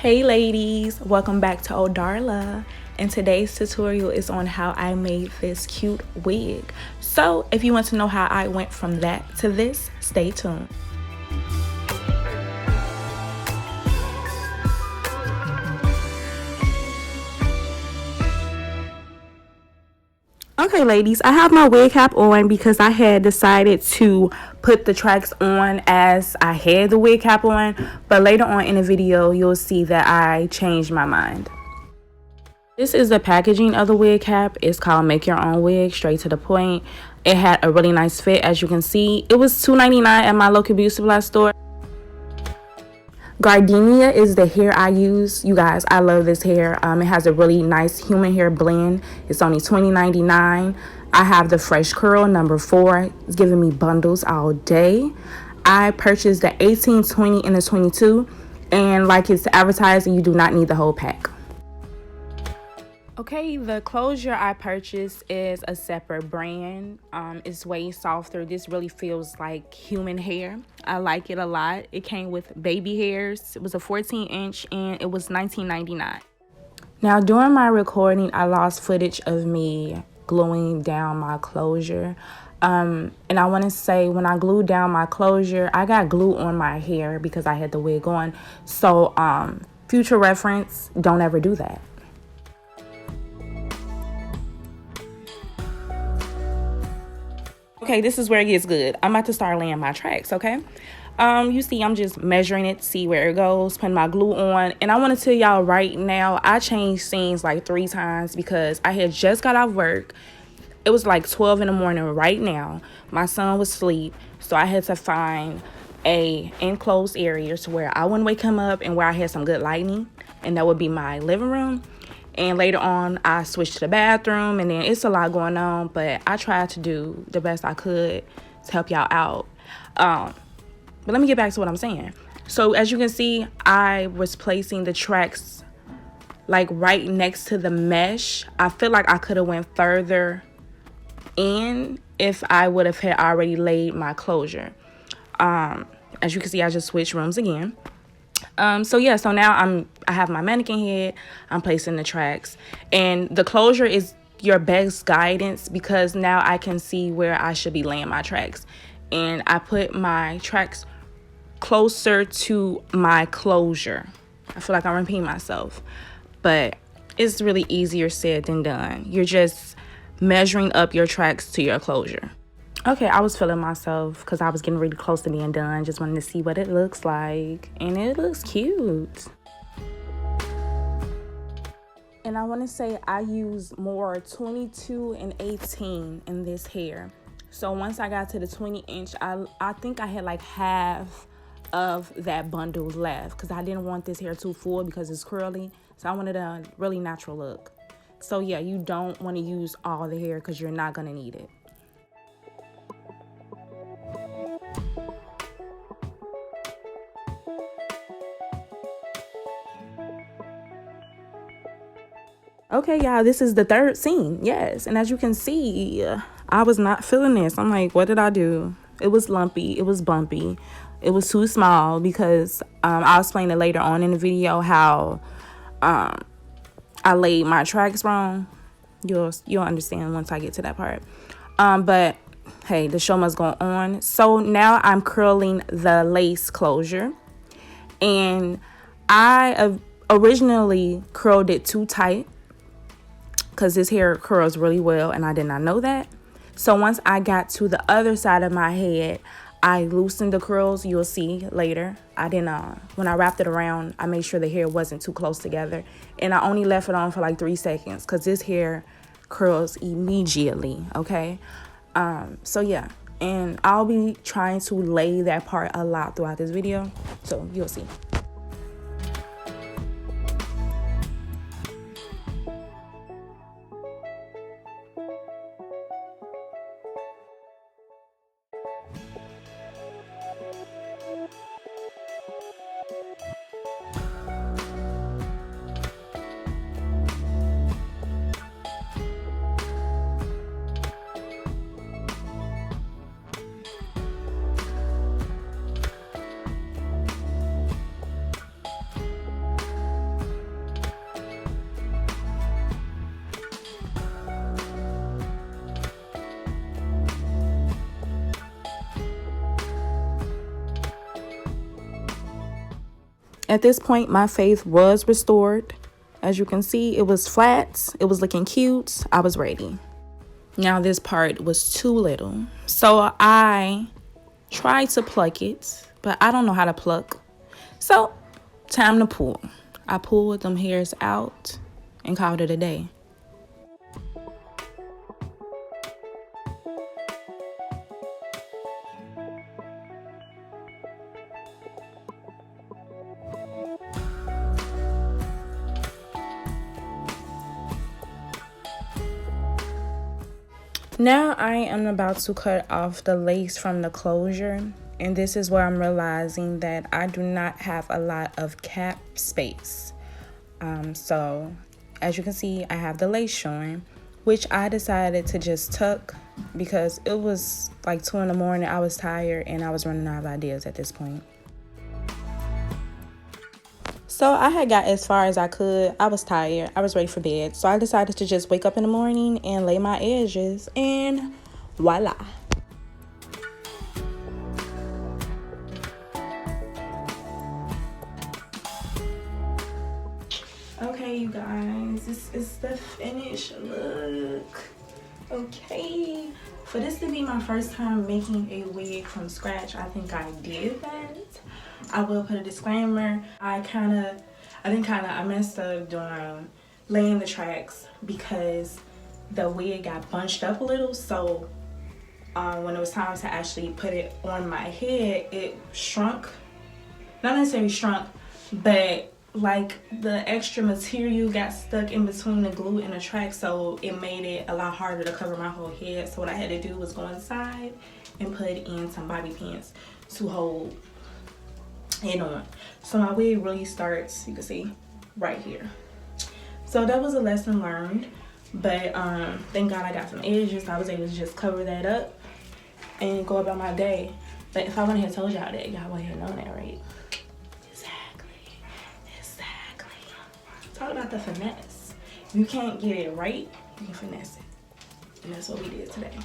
Hey ladies, welcome back to Odarla, and today's tutorial is on how I made this cute wig. So if you want to know how I went from that to this, stay tuned. Okay ladies, I have my wig cap on because I had decided to put the tracks on as I had the wig cap on, but later on in the video you'll see that I changed my mind. This is the packaging of the wig cap. It's called Make Your Own Wig, straight to the point. It had a really nice fit, as you can see. It was $2.99 at my local beauty supply store. Gardenia is the hair I use. You guys, I love this hair. It has a really nice human hair blend. It's only $20.99. I have the Fresh Curl number 4. It's giving me bundles all day. I purchased the 18, 20, and the 22. And like it's advertising, you do not need the whole pack. Okay, the closure I purchased is a separate brand. It's way softer. This really feels like human hair. I like it a lot. It came with baby hairs. It was a 14-inch and it was $19.99. Now, during my recording, I lost footage of me gluing down my closure. And I want to say when I glued down my closure, I got glue on my hair because I had the wig on. So, future reference, don't ever do that. Okay, this is where it gets good. I'm about to start laying my tracks, okay? You see, I'm just measuring it, see where it goes, putting my glue on. And I want to tell y'all right now, I changed scenes like 3 times because I had just got off work. It was like 12 in the morning right now. My son was asleep, so I had to find a enclosed area to where I wouldn't wake him up and where I had some good lighting. And that would be my living room. And later on, I switched to the bathroom, and then it's a lot going on, but I tried to do the best I could to help y'all out. But let me get back to what I'm saying. So as you can see, I was placing the tracks like right next to the mesh. I feel like I could have went further in if I would have had already laid my closure. As you can see, I just switched rooms again. So now I have my mannequin head. I'm placing the tracks, and the closure is your best guidance because now I can see where I should be laying my tracks, and I put my tracks closer to my closure. I feel like I'm repeating myself, but it's really easier said than done. You're just measuring up your tracks to your closure. Okay, I was feeling myself because I was getting really close to being done. Just wanted to see what it looks like. And it looks cute. And I want to say I use more 22 and 18 in this hair. So once I got to the 20-inch, I think I had like half of that bundle left because I didn't want this hair too full because it's curly. So I wanted a really natural look. So yeah, you don't want to use all the hair because you're not going to need it. Okay, y'all, this is the third scene. Yes, and as you can see, I was not feeling this. I'm like, what did I do? It was lumpy. It was bumpy. It was too small because I'll explain it later on in the video how I laid my tracks wrong. You'll understand once I get to that part. But hey, the show must go on. So now I'm curling the lace closure, and I originally curled it too tight because this hair curls really well, and I did not know that. So once I got to the other side of my head, I loosened the curls. You'll see later. I didn't when I wrapped it around, I made sure the hair wasn't too close together, and I only left it on for like 3 seconds because this hair curls immediately. Okay, so yeah, and I'll be trying to lay that part a lot throughout this video, so you'll see. At this point, my faith was restored. As you can see, it was flat. It was looking cute. I was ready. Now this part was too little. So I tried to pluck it, but I don't know how to pluck. So time to pull. I pulled them hairs out and called it a day. Now I am about to cut off the lace from the closure, and this is where I'm realizing that I do not have a lot of cap space. So as you can see, I have the lace showing, which I decided to just tuck because it was like 2 in the morning. I was tired and I was running out of ideas at this point. So I had got as far as I could. I was tired. I was ready for bed. So I decided to just wake up in the morning and lay my edges, and voila. Okay, you guys, this is the finished look. Okay, for this to be my first time making a wig from scratch, I think I did that. I will put a disclaimer. I messed up doing laying the tracks because the wig got bunched up a little. So when it was time to actually put it on my head, it shrunk. Not necessarily shrunk, but like the extra material got stuck in between the glue and the track, so it made it a lot harder to cover my whole head. So what I had to do was go inside and put in some bobby pins to hold it on. So my wig really starts, you can see, right here. So that was a lesson learned, but thank God I got some edges. I was able to just cover that up and go about my day. But if I wouldn't have told y'all that, y'all wouldn't have known that, right? Exactly. Talk about the finesse. If you can't get it right, you can finesse it. And that's what we did today.